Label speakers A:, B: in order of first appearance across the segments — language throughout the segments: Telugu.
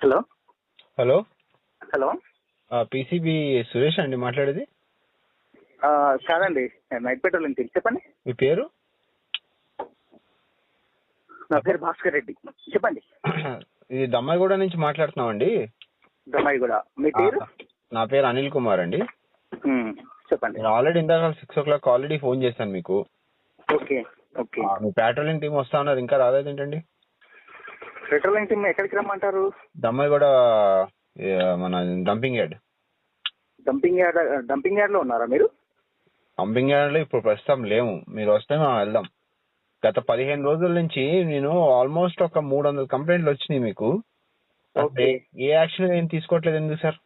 A: Hello
B: hello
A: hello
B: PCB Suresh అండి మాట్లాడేది.
A: కాదండి, నైట్ పెట్రోల్ నుంచి చెప్పండి.
B: మీ పేరు?
A: నా పేరు భాస్కర్ రెడ్డి. చెప్పండి.
B: ఇది దమ్మాయిగూడ నుంచి మాట్లాడుతున్నామండి.
A: దమ్మాయిగూడ. మీ పేరు?
B: నా పేరు అనిల్ కుమార్ అండి.
A: చెప్పండి.
B: నేను ఆల్రెడీ ఇందాక 6 o'clock ఆల్రెడీ ఫోన్ చేశాను మీకు.
A: Okay okay.
B: మీ పెట్రోలింగ్ టీం వస్తా ఉన్నారు, ఇంకా రాలేదేంటండి?
A: పెట్రోలింగ్ టీం ఎక్కడికి రమ్మంటారు?
B: దమ్మాయిగూడ మన డంపింగ్ యార్డ్.
A: డంపింగ్ యార్డ్ లో ఉన్నారా మీరు?
B: డంపింగ్ యార్డ్ లో ఇప్పుడు ప్రస్తుతం లేము. మీరు వస్తే మనం వెళ్దాం. గత 15 రోజుల నుంచి నేను ఆల్మోస్ట్ ఒక 300 కంప్లైంట్లు వచ్చినాయి మీకు. ఏ యాక్షన్ ఏం తీసుకోవట్లేదు ఎందుకు సార్?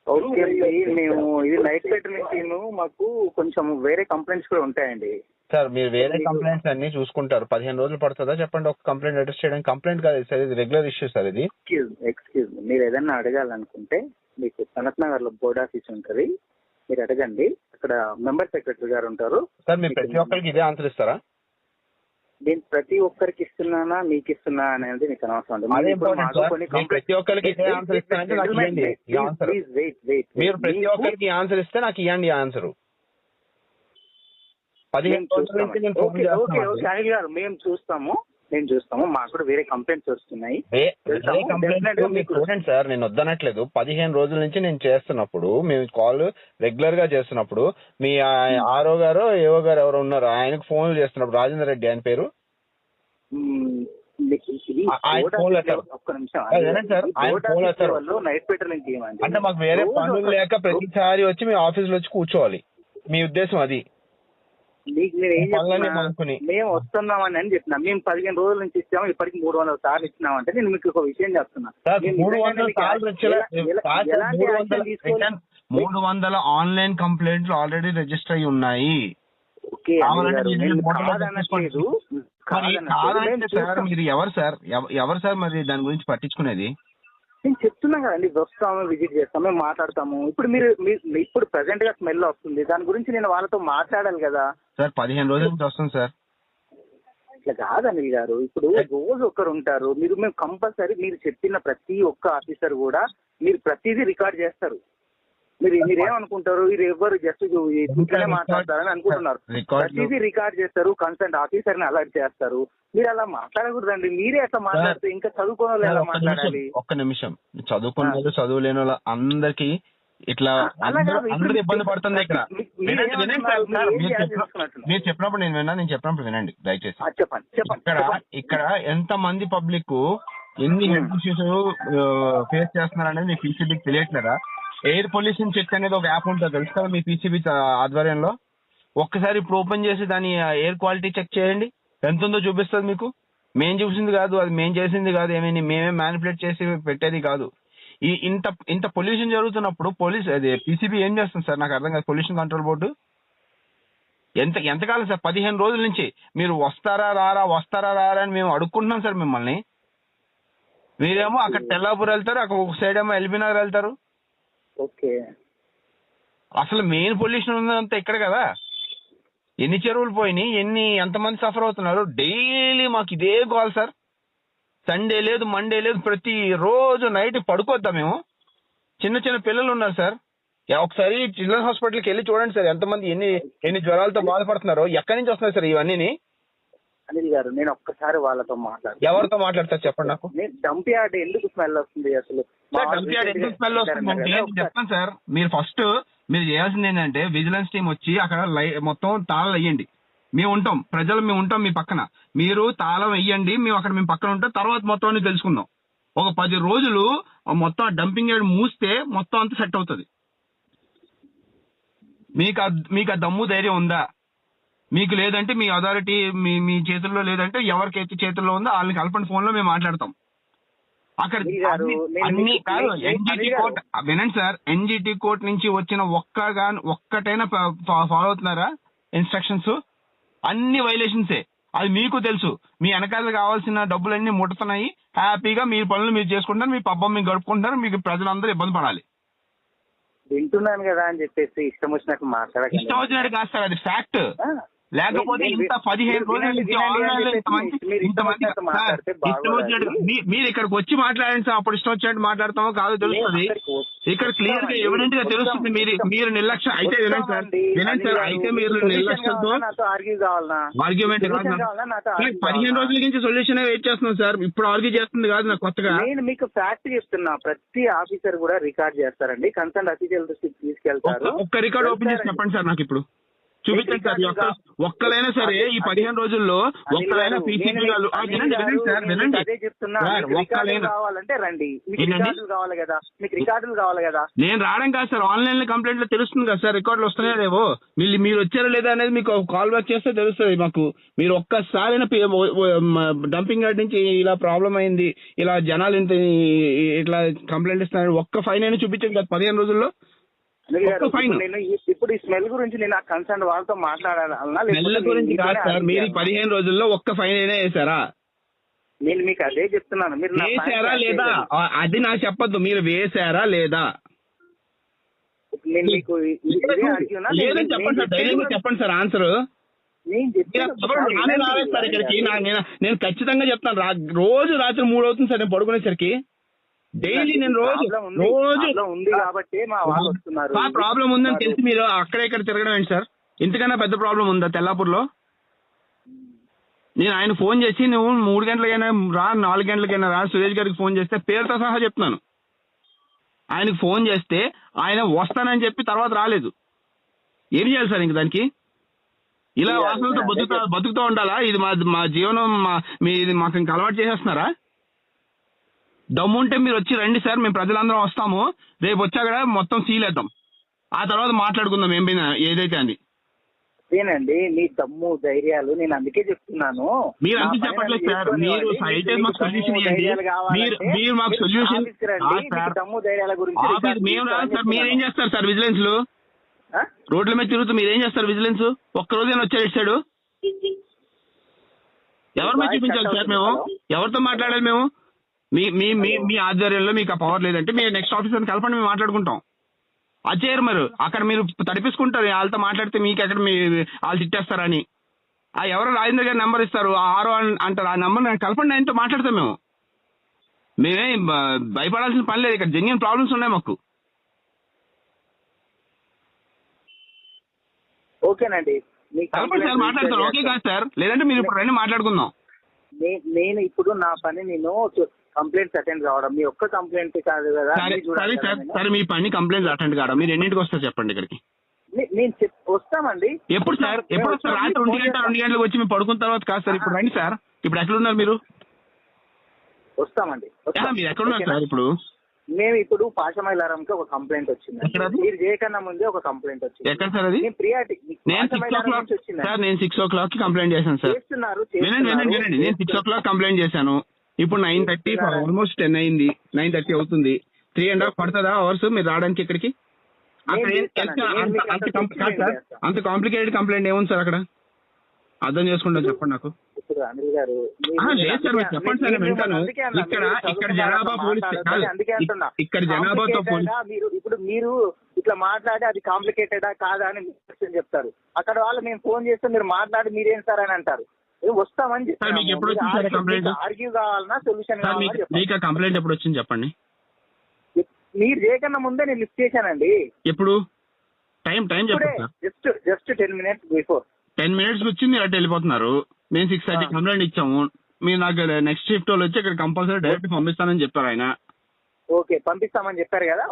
A: ఓకే, మేము ఇది నైట్ పెట్రోలింగ్ టీమ్, మాకు కొంచెం వేరే కంప్లైంట్స్ కూడా ఉంటాయండి.
B: సార్ మీరు వేరే కంప్లైంట్స్ అన్ని చూసుకుంటారు. 15 రోజులు పడుతుందా చెప్పండి ఒక కంప్లైంట్ అడ్రస్ చేయడానికి? కంప్లైంట్ కాదు సార్, ఇది రెగ్యులర్ ఇష్యూ సార్. ఇది
A: ఎక్స్క్యూజ్ మీరు ఏదైనా అడగాలనుకుంటే మీకు సనత్ నగర్ లో బోర్డ్ ఆఫీస్ ఉంటుంది, మీరు అడగండి. అక్కడ మెంబర్ సెక్రటరీ గారు ఉంటారు.
B: సార్ మీరు ప్రతి ఒక్కరికి ఇదే ఆన్సర్ ఇస్తారా?
A: నేను ప్రతి ఒక్కరికి ఇస్తున్నా మీకు ఇస్తున్నా అనేది మీకు అనవసరం.
B: ప్రతి ఒక్కరికి ఇదే ఆన్సర్ ఇస్తానంటే నాకు ఇవ్వండి ఈ ఆన్సర్. మీరు ప్రతి ఒక్కరికి ఆన్సర్ ఇస్తే నాకు ఇవ్వండి ఆన్సర్. 15 రోజుల నుంచి నేను ఫోన్ చేస్తున్నాను.
A: అనిల్ గారు, మేము చూస్తాము. మాకు కూడా వేరే కంప్లైంట్స్ వస్తున్నాయి.
B: చూడండి సార్, నేను వద్దనట్లేదు. 15 రోజుల నుంచి నేను చేస్తున్నప్పుడు, మేము కాల్ రెగ్యులర్ గా చేస్తున్నప్పుడు, మీ ఆర్ఓ గారు ఏఓ గారు ఎవరు ఉన్నారు ఆయనకు ఫోన్లు చేస్తున్నప్పుడు, రాజేందర్ రెడ్డి ఆయన పేరు, అంటే మాకు వేరే పనులు లేక ప్రతిసారి వచ్చి మీ ఆఫీస్ లో వచ్చి కూర్చోవాలి. మీ ఉద్దేశం అది?
A: మేము వస్తున్నామని అని చెప్పినా. మేము 15 రోజుల నుంచి ఇచ్చాము, ఇప్పటికి 300 సార్లు ఇచ్చినామంటే నేను మీకు ఒక విషయం చెప్తున్నా.
B: 300 ఆన్లైన్ కంప్లైంట్లు ఆల్రెడీ రిజిస్టర్ అయి ఉన్నాయి. మీరు ఎవరు సార్ మరి దాని గురించి పట్టించుకునేది?
A: నేను చెప్తున్నా కదండి, వస్తాము, విజిట్ చేస్తాము, మేము మాట్లాడతాము. ఇప్పుడు మీరు ఇప్పుడు ప్రెసెంట్ గా స్మెల్ వస్తుంది, దాని గురించి నేను వాళ్ళతో మాట్లాడాలి కదా
B: సార్. 15 రోజుల నుంచి వస్తుంది సార్.
A: ఇట్లా కాదు అనిల్ గారు, ఇప్పుడు రోజు ఒకరు ఉంటారు. మేము కంపల్సరీ మీరు చెప్పిన ప్రతి ఒక్క ఆఫీసర్ కూడా మీరు ప్రతిదీ రికార్డ్ చేస్తారు. మీరేమనుకుంటారు, మీరు ఎవరు జస్ట్ ఇట్లనే మాట్లాడతారని అనుకుంటున్నారు. ప్రతిదీ రికార్డ్ చేస్తారు, కన్సర్న్ ఆఫీసర్ ని అలర్ట్ చేస్తారు. మీరు అలా మాట్లాడకూడదండి. మీరే అట్లా మాట్లాడితే ఇంకా చదువుకోని వాళ్ళు ఎలా మాట్లాడాలి?
B: ఒక్క నిమిషం. చదువుకున్న వాళ్ళు, చదువు లేని వాళ్ళు అందరికి ఇట్లా అందరూ ఇబ్బంది పడుతుంది ఇక్కడ. మీరు చెప్పినప్పుడు నేను చెప్పినప్పుడు వినండి దయచేసి. ఇక్కడ ఎంత మంది పబ్లిక్ ఎన్ని హెల్త్ ఇష్యూస్ ఫేస్ చేస్తున్నారు అనేది మీ పీసీబీకి తెలియట్లేదా? ఎయిర్ పొల్యూషన్ చెక్ అనేది ఒక యాప్ ఉంటుంది తెలుసు కదా మీ పీసీబీ ఆధ్వర్యంలో. ఒక్కసారి ఇప్పుడు ఓపెన్ చేసి దాని ఎయిర్ క్వాలిటీ చెక్ చేయండి, ఎంత ఉందో చూపిస్తుంది మీకు. మేం చూసింది కాదు, అది మేం చేసింది కాదు, మేమే మ్యానిపులేట్ చేసి పెట్టేది కాదు. ఇంత పొల్యూషన్ జరుగుతున్నప్పుడు అది పీసీబీ ఏం చేస్తుంది సార్? నాకు అర్థం కాదు. పొల్యూషన్ కంట్రోల్ బోర్డు ఎంతకాలం సార్? 15 రోజుల నుంచి మీరు వస్తారా రారా అని మేము అడుక్కుంటున్నాం సార్ మిమ్మల్ని. మీరేమో అక్కడ తెల్లాపూర్ వెళ్తారు, అక్కడ ఒక సైడ్ ఏమో ఎల్బీ నగర్ వెళ్తారు.
A: ఓకే,
B: అసలు మెయిన్ పొల్యూషన్ ఉన్నదంతా ఇక్కడ కదా. ఎన్ని చెరువులు పోయినాయి, ఎంతమంది సఫర్ అవుతున్నారు. డైలీ మాకు ఇదే గోల్ సార్. సండే లేదు, మండే లేదు, ప్రతి రోజు నైట్ పడుకోద్దాం మేము. చిన్న పిల్లలు ఉన్నారు సార్. ఒకసారి చిల్డ్రన్స్ హాస్పిటల్కి వెళ్ళి చూడండి సార్, ఎంతమంది ఎన్ని జ్వరాలతో బాధపడుతున్నారో. ఎక్కడి నుంచి వస్తున్నాయి సార్ ఇవన్నీ?
A: అనిల్ గారు, నేను ఒక్కసారి వాళ్ళతో
B: ఎవరితో మాట్లాడతారు చెప్పండి నాకు.
A: డంప్ యార్డ్ ఎందుకు స్మెల్ వస్తుంది అసలు?
B: డంప్ యార్డ్ ఎందుకు స్మెల్ వస్తుందంటే చెప్తాను సార్. మీరు చేయాల్సింది ఏంటంటే విజిలెన్స్ టీం వచ్చి అక్కడ మొత్తం తాళాలు వేయండి. మేము ఉంటాం మీ పక్కన. మీరు తాళం వేయండి, మేము పక్కన ఉంటాం. తర్వాత మొత్తం అన్ని తెలుసుకుందాం. ఒక 10 రోజులు మొత్తం డంపింగ్ యార్డ్ మూస్తే మొత్తం అంతా సెట్ అవుతుంది. మీకు ఆ దమ్ము ధైర్యం ఉందా? మీకు లేదంటే మీ అథారిటీ మీ చేతుల్లో లేదంటే ఎవరికైతే చేతుల్లో ఉందో వాళ్ళని కలపండి, ఫోన్ లో మేము మాట్లాడతాం. అక్కడ అన్ని కాదు. ఎన్జిటి కోర్ట్ వినండి సార్, ఎన్జిటి కోర్ట్ నుంచి వచ్చిన ఒక్కటైనా ఫాలో అవుతున్నారా ఇన్స్ట్రక్షన్స్? అన్ని వైలేషన్సే. అది మీకు తెలుసు. మీ వెనకాల కావాల్సిన డబ్బులన్నీ ముట్టుతున్నాయి. హ్యాపీగా మీ పనులు మీరు చేసుకుంటారు, మీ పబ్బం మీరు గడుపుకుంటారు. మీకు ప్రజలందరూ ఇబ్బంది పడాలి.
A: వింటున్నాను కదా అని చెప్పేసి ఇష్టం వచ్చినట్టు మాట్లాడాలి.
B: ఇష్టం వచ్చినట్టు కాదు సార్, అది ఫ్యాక్ట్. లేకపోతే ఇంత 15 రోజుల నుంచి ఆన్లైన్ లో మీరు ఇక్కడికి వచ్చి మాట్లాడండి సార్, అప్పుడు ఇష్టం వచ్చినట్టు మాట్లాడతామో కాదో తెలుస్తుంది. ఇక్కడ క్లియర్ గా ఎవిడెంట్ గా తెలుస్తుంది. మీరు నిర్లక్ష్యం అయితే వినండి సార్ అయితే మీరు నిర్లక్ష్యంతో ఆర్గ్యుమెంట్ 15 రోజుల నుంచి సొల్యూషన్ వెయిట్ చేస్తున్నాం సార్, ఇప్పుడు ఆర్గ్యూ చేస్తుంది కాదు నాకు కొత్తగా.
A: నేను మీకు ఫ్యాక్ట్ చెప్తున్నా, ప్రతి ఆఫీసర్ కూడా రికార్డ్ చేస్తారండి, కన్సర్న్ అఫీషియల్ దృష్టికి తీసుకెళ్తారు.
B: ఒక్క రికార్డ్ ఓపెన్ చేసి చెప్పండి సార్ నాకు ఇప్పుడు, చూపించండి సార్. ఒక్కలైనా సరే ఈ 15 రోజుల్లో ఒక్కలైనా
A: కావాలంటే రండి, కావాలి కదా, మీకు రికార్డులు కావాలి కదా.
B: నేను రావడం కాదు సార్, ఆన్లైన్ లో కంప్లైంట్ లో తెలుస్తుంది కదా సార్, రికార్డులు వస్తున్నాయో లేవో, మీరు వచ్చారో లేదా అనేది మీకు కాల్ బ్యాక్ చేస్తే తెలుస్తుంది మాకు. మీరు ఒక్కసారి డంపింగ్ యార్డ్ నుంచి ఇలా ప్రాబ్లం అయింది, ఇలా జనాలు ఇంత ఇట్లా కంప్లైంట్ ఇస్తున్నారు, ఒక్క ఫైన్ అయినా చూపించండి కదా 15 రోజుల్లో.
A: నేను ఇప్పుడు ఈ స్మెల్ గురించి నేను ఆ కన్సర్న్ వాళ్ళతో మాట్లాడాలన్నా,
B: స్మెల్ గురించి కాదు సార్, మీరు 15 రోజుల్లో ఒక్క ఫైన్ అయినా వేసారా?
A: నేను మీకు అదే చెప్తున్నాను, మీరు
B: వేసారా లేదా అది నాకు చెప్పొద్దు, మీరు వేసారా లేదా
A: నేను మీకు
B: లేదని చెప్పండి సార్, ధైర్యంగా చెప్పండి సార్ ఆన్సర్. సార్ ఇక్కడికి నేను ఖచ్చితంగా చెప్తాను, రోజు రాత్రి 3 అవుతుంది సార్ నేను పడుకునేసరికి, డైలీ నేను రోజు
A: ఉంది కాబట్టి మా వాళ్ళు వస్తున్నారు.
B: ప్రాబ్లం ఉందని తెలిసి మీరు అక్కడ ఇక్కడ తిరగడం ఏంటి సార్? ఇంతకన్నా పెద్ద ప్రాబ్లం ఉందా తెల్లాపూర్లో? నేను ఆయన ఫోన్ చేసి నువ్వు 3 గంటలకైనా రా, 4 గంటలకైనా రా, సురేష్ గారికి ఫోన్ చేస్తే పేరుతో సహా చెప్తున్నాను. ఆయనకు ఫోన్ చేస్తే ఆయన వస్తానని చెప్పి తర్వాత రాలేదు. ఏం చేయాలి సార్ ఇంక దానికి? ఇలా వాసనలతో బతుకుతూ ఉండాలా? ఇది మా జీవనం, ఇది మాకు ఇంకా అలవాటు చేసేస్తున్నారా? దమ్ముంటే మీరు వచ్చి రండి సార్, మేము ప్రజలందరం వస్తాము, రేపు వచ్చాక మొత్తం సీల్ వేద్దాం, ఆ తర్వాత మాట్లాడుకుందాం ఏదైతే అని.
A: అదేనండి మీ దమ్ము ధైర్యాలు, నేను అందుకే చెప్తున్నాను.
B: మీరు అంతే చెప్పట్లేదు సార్, మీరు అయితే మాకు సొల్యూషన్ ఇవ్వండి, మీరు మాకు సొల్యూషన్.
A: దమ్ము ధైర్యాల గురించి
B: మేము రాదు సార్, మీరేం చేస్తారు సార్ విజిలెన్స్ లో? రోడ్ల మీద తిరుగుతూ మీరేం చేస్తారు విజిలెన్స్? ఒక్కరోజైనా వచ్చారు ఇచ్చాడు? ఎవరి మీద చూపించాలి సార్? మేము ఎవరితో మాట్లాడాలి? మేము మీ ఆధ్వర్యంలో మీకు ఆ పవర్ లేదంటే మీరు నెక్స్ట్ ఆఫీసర్ని కలపండి, మేము మాట్లాడుకుంటాం. అది చేయరు మరి, అక్కడ మీరు తడిపిసుకుంటారు వాళ్ళతో మాట్లాడితే, మీకు ఎక్కడ వాళ్ళు తిట్టేస్తారని. ఆ ఎవరో రాజేంద్ర గారి నెంబర్ ఇస్తారు, ఆరో అంటారు, ఆ నెంబర్ కలపండి, ఆయనతో మాట్లాడతాం. మేమేం భయపడాల్సిన పని లేదు, ఇక్కడ జెన్యూన్ ప్రాబ్లమ్స్ ఉన్నాయి మాకు.
A: ఓకేనండి,
B: కలపండి సార్, మాట్లాడతారు. ఓకే కాదు సార్, లేదంటే మీరు ఇప్పుడు రండి మాట్లాడుకుందాం.
A: నేను ఇప్పుడు నా పని నేను కంప్లైంట్స్ అటెండ్ కావడం, మీ ఒక్క కంప్లైంట్ కాదు కదా.
B: సరే మీ పని కంప్లైంట్స్ అటెండ్ కావడం, మీరు ఎన్నింటికి వస్తారు చెప్పండి ఇక్కడికి?
A: నేను వస్తామండి.
B: ఎప్పుడు సార్? ఎప్పుడు వస్తారు? రాత్రి 2 గంటలకు వచ్చి మేము పడుకున్న తర్వాత కాదు సార్, ఇప్పుడు రండి సార్. ఇప్పుడు ఎక్కడ ఉన్నారు మీరు?
A: వస్తామండి.
B: మీరు ఎక్కడ ఉన్నారు సార్ ఇప్పుడు?
A: మేము ఇప్పుడు పాషమైలారంకి ఒక కంప్లైంట్ వచ్చింది, మీరు చేయకన్నా ముందే ఒక కంప్లైంట్ వచ్చింది.
B: ఎక్కడ సార్ అది? నేను 6 o'clock కంప్లైంట్ చేశాను సార్. వినండి, నేను 6 o'clock కంప్లైంట్ చేశాను. ఇప్పుడు 9:30, ఆల్మోస్ట్ 10 అయింది, 9:30 అవుతుంది. 3.5 పడుతుందా అవర్స్ మీరు రావడానికి ఇక్కడికి? అంత కాంప్లికేటెడ్ కంప్లైంట్ ఏముంది సార్ అక్కడ? అర్థం చేసుకుంటా చెప్పండి నాకు. లేదు సార్, మీరు చెప్పండి సార్, వింటాను. ఇక్కడ జనాభా పోలీస్ ఇక్కడ జనాభాతో
A: ఇప్పుడు మీరు ఇట్లా మాట్లాడి అది కాంప్లికేటెడా కాదా అని చెప్తారు. అక్కడ వాళ్ళు మేము ఫోన్ చేస్తే మీరు మాట్లాడి మీరేం సార్ అని అంటారు. వస్తామని
B: చెప్పండి.
A: ఆర్గ్యూ కావాలన్నా సొల్యూషన్ కావాలన్నా
B: మీకు కంప్లైంట్ ఎప్పుడు వచ్చింది చెప్పండి?
A: మీరు చేయకన్నా ముందే నేను లిఫ్ట్ చేశానండి.
B: ఎప్పుడు? టైం చెప్పండి.
A: Just 10 minutes before.
B: 10 minutes వచ్చింది, అటు వెళ్ళిపోతున్నారు. మేము 6:30 కంప్లైంట్ ఇచ్చాము. మీరు నాకు నెక్స్ట్ షిఫ్ట్ వాళ్ళు వచ్చి ఇక్కడ కంపల్సరీ డైరెక్ట్ పంపిస్తానని చెప్పారు ఆయన.
A: ఓకే, పంపిస్తామని చెప్పారు కదా,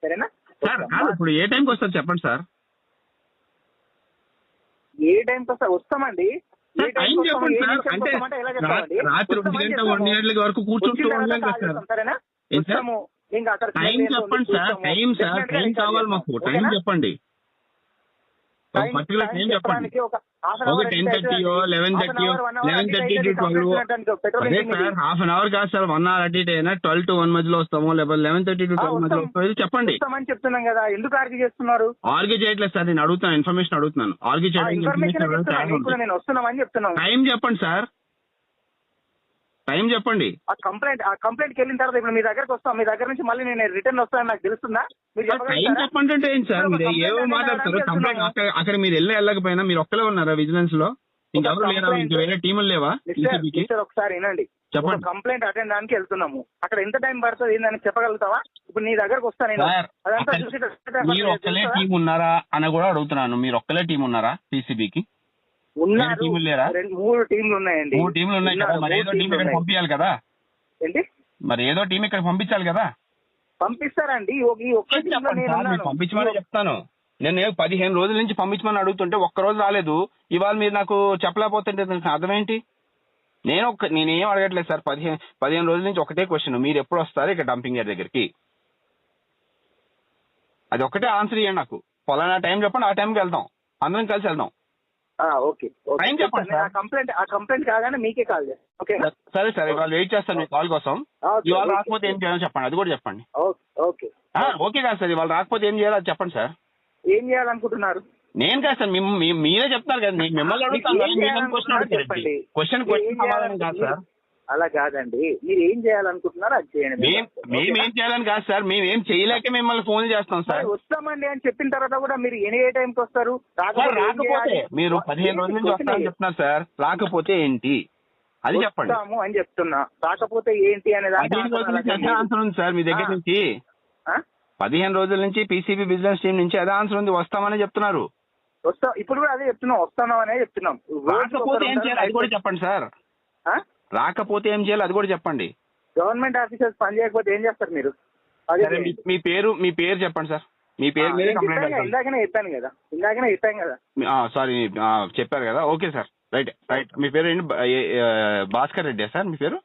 A: సరేనా
B: సార్? ఇప్పుడు ఏ టైంకి వస్తారు చెప్పండి సార్?
A: ఏ టైంకి వస్తారు? వస్తామండి.
B: టైం చెప్పండి సార్. అంటే రాత్రి 1 గంటల వరకు కూర్చుంటూ ఉండలేం కదా సార్. టైం చెప్పండి సార్. టైం కావాలి మాకు, టైం చెప్పండి. పర్టికులర్ టైం చెప్పండి. ఒక 10:30, 11:30, 11:30 to 12. అదే సార్, హాఫ్ అన్ అవర్ కాదు సార్, 1 hour అటు ఇటు అయినా 12 to 1 మధ్యలో వస్తాము, లేకపోతే 11:30 to 12 మధ్యలో వస్తాము. చెప్పండి.
A: చెప్తున్నాం కదా, ఎందుకు ఆర్గ్యూ చేస్తున్నారు?
B: ఆర్గ్యూ చేయట్లేదు సార్, నేను అడుగుతాను, ఇన్ఫర్మేషన్ అడుగుతున్నాను. ఆర్గ్యూ చేయడానికి
A: నేను వస్తున్నామని చెప్తున్నాను.
B: టైం చెప్పండి సార్. టైం చెప్పండి.
A: ఆ కంప్లైంట్కి వెళ్ళిన తర్వాత ఇప్పుడు మీ దగ్గరకు వస్తాం, మీ దగ్గర నుంచి మళ్ళీ నేను రిటర్న్ వస్తాను నాకు తెలుస్తుందా? మీరు
B: టైం
A: చెప్పగలుగుతారా?
B: చెప్పండి అంటే ఏంటి సార్, మీరు ఏవో మాట్లాడతారు. కంప్లైంట్ అక్కడ మీరు వెళ్ళకపోయినా మీరు ఒక్కలే ఉన్నారా విజిలెన్స్ లో? ఇంకెవరు లేరా? ఇంక వేరే టీములు లేవా పీసీబీకి?
A: ఒకసారి వినండి,
B: చెప్పండి.
A: కంప్లైంట్ అటెండ్ దానికి వెళ్తున్నాము, అక్కడ ఎంత టైం పడుతుంది ఏందని చెప్పగలుగుతావా? ఇప్పుడు నీ దగ్గరకు వస్తా నేను,
B: సార్,
A: అదంతా
B: మీరు ఒక్కలే టీం ఉన్నారా అని కూడా అడుగుతున్నాను. మీరు ఒక్కలే టీం ఉన్నారా పీసీబీకి?
A: ఉన్నారు,
B: టీములు లేరా?
A: 3 టీంలు ఉన్నాయండి.
B: 3 టీంలు ఉన్నాయి కదా, మరి ఏదో టీం ఇక్కడ పంపించాలి కదా.
A: ఏంటి?
B: మరి ఏదో టీం ఇక్కడ పంపించాలి కదా.
A: పంపిస్తారండి, ఈ ఒక్క టీంలో నేను ఉన్నాను.
B: పంపించమని చెప్తాను. నేను 15 రోజుల నుంచి పంపించమని అడుగుతుంటే ఒక్క రోజు రాలేదు. ఇవాళ మీరు నాకు చెప్పలేకపోతుంటే అర్థం ఏంటి? నేనేం అడగట్లేదు సార్. 15 రోజుల నుంచి ఒకటే క్వశ్చన్, మీరు ఎప్పుడు వస్తారు ఇక్కడ డంపింగ్ యార్డ్ దగ్గరికి? అది ఒకటే ఆన్సర్ ఇవ్వండి నాకు. పలానా టైం చెప్పండి, ఆ టైంకి వెళ్దాం, అందరం కలిసి వెళ్దాం.
A: ఓకే,
B: టైం చెప్పండి సార్.
A: ఆ కంప్లైంట్ కాగానే మీకే కాల్ చేస్తాను. ఓకే,
B: సరే సార్, ఇవాళ వెయిట్ చేస్తాను మీ కాల్ కోసం. ఇవాళ రాకపోతే ఏం చేయాలో చెప్పండి, అది కూడా చెప్పండి.
A: ఓకే
B: ఓకే కాదు సార్, ఇవాళ రాకపోతే ఏం చేయాలో అది చెప్పండి సార్.
A: ఏం చేయాలనుకుంటున్నారు?
B: నేను కాదు సార్, మీరే చెప్తారు కదా. మిమ్మల్ని అడుగుతాను, క్వశ్చన్ సమాధానం కాదు సార్.
A: అలా కాదండి, మీరు ఏం చేయాలనుకుంటున్నారో అది చేయండి.
B: మేమేం చేయాలని కాదు సార్, మేమేం చేయలేక మిమ్మల్ని ఫోన్ చేస్తాం సార్.
A: వస్తామండి అని చెప్పిన తర్వాత కూడా మీరు ఏ టైంకి వస్తారు?
B: రాకపోతే మీరు 15 రోజుల నుంచి వస్తామని చెప్తున్నారు సార్, రాకపోతే ఏంటి అది చెప్పండి
A: అని చెప్తున్నా. రాకపోతే ఏంటి అనేది
B: ఆన్సర్ ఉంది సార్ మీ దగ్గర నుంచి. 15 రోజుల నుంచి పీసీబీ బిజినెస్ టీం నుంచి అదే ఆన్సర్ ఉంది, వస్తామని చెప్తున్నారు.
A: ఇప్పుడు కూడా అదే చెప్తున్నాం, వస్తున్నాం అనే చెప్తున్నాం.
B: రాకపోతే ఏం చేయాలి అది కూడా చెప్పండి సార్. రాకపోతే ఏం చేయాలి అది కూడా చెప్పండి.
A: గవర్నమెంట్ ఆఫీసర్స్ పని చేయకపోతే ఏం చేస్తారు మీరు?
B: మీ పేరు చెప్పండి సార్. మీ పేరు
A: ఇందాకనే చెప్పాను కదా.
B: సారీ, చెప్పారు కదా. Okay sir, right. మీ పేరు ఏంటి? భాస్కర్ రెడ్డి సార్ మీ పేరు?